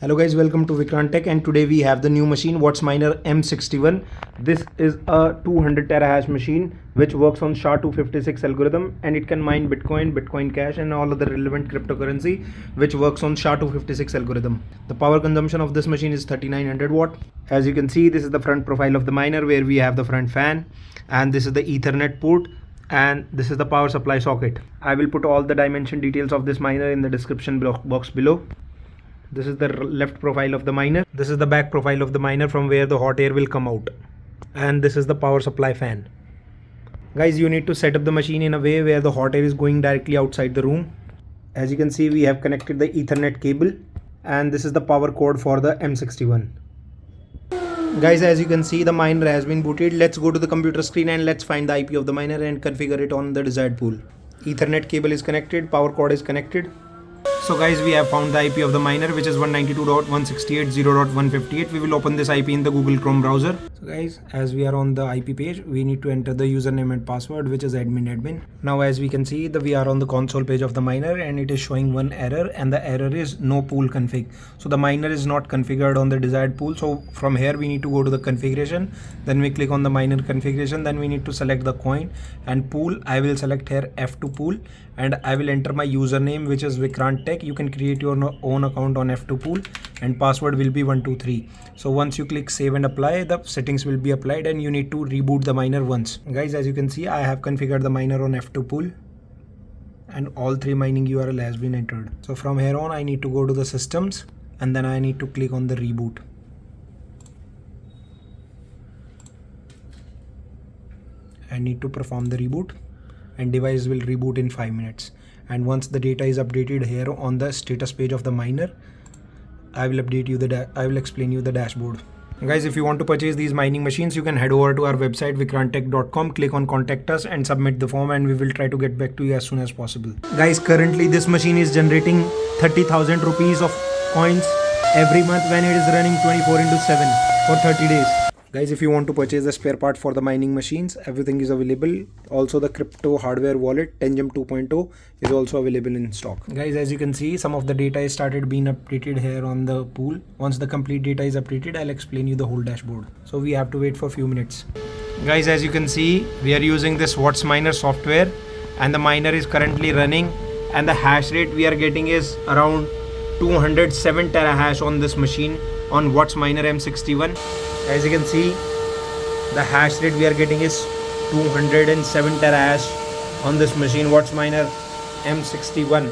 Hello guys, welcome to Vikrant Tech, and today we have the new machine WhatsMiner M61. This is a 200 terahash machine which works on SHA-256 algorithm, and it can mine Bitcoin, Bitcoin Cash and all other relevant cryptocurrency which works on SHA-256 algorithm. The power consumption of this machine is 3900 watt. As you can see, this is the front profile of the miner where we have the front fan, and this is the Ethernet port, and this is the power supply socket. I will put all the dimension details of this miner in the description box below. This is the left profile of the miner. This is the back profile of the miner from where the hot air will come out. And this is the power supply fan. Guys, you need to set up the machine in a way where the hot air is going directly outside the room. As you can see, we have connected the Ethernet cable, and this is the power cord for the M61. Guys, as you can see, the miner has been booted. Let's go to the computer screen and let's find the IP of the miner and configure it on the desired pool. Ethernet cable is connected, power cord is connected. So guys, we have found the IP of the miner, which is 192.168.0.158. We will open this IP in the Google Chrome browser. So guys, as we are on the IP page, we need to enter the username and password, which is admin. Now as we can see, we are on the console page of the miner, and it is showing one error, and the error is no pool config. So the miner is not configured on the desired pool. So from here we need to go to the configuration, then we click on the miner configuration, then we need to select the coin and pool. I will select here F2 pool, and I will enter my username, which is Vikrant Tech. You can create your own account on F2 pool, and password will be 123. So once you click save and apply, the settings will be applied, and you need to reboot the miner once. Guys, as you can see, I have configured the miner on F2 pool, and all three mining URL has been entered. So from here on, I need to go to the systems, and then I need to click on the reboot. I need to perform the reboot, and device will reboot in 5 minutes. And once the data is updated here on the status page of the miner, I will update you I will explain you the dashboard. Guys, if you want to purchase these mining machines, you can head over to our website vikrantech.com, click on contact us and submit the form, and we will try to get back to you as soon as possible. Guys, currently this machine is generating 30,000 rupees of coins every month when it is running 24/7 for 30 days. Guys, if you want to purchase the spare part for the mining machines, everything is available. Also, the crypto hardware wallet Tangem 2.0 is also available in stock. Guys, as you can see, some of the data is started being updated here on the pool. Once the complete data is updated, I'll explain you the whole dashboard. So we have to wait for a few minutes. Guys, as you can see, we are using this WhatsMiner software, and the miner is currently running, and the hash rate we are getting is around 207 terahash on this machine on WhatsMiner M61. As you can see, the hash rate we are getting is 207 terahash on this machine WhatsMiner M61.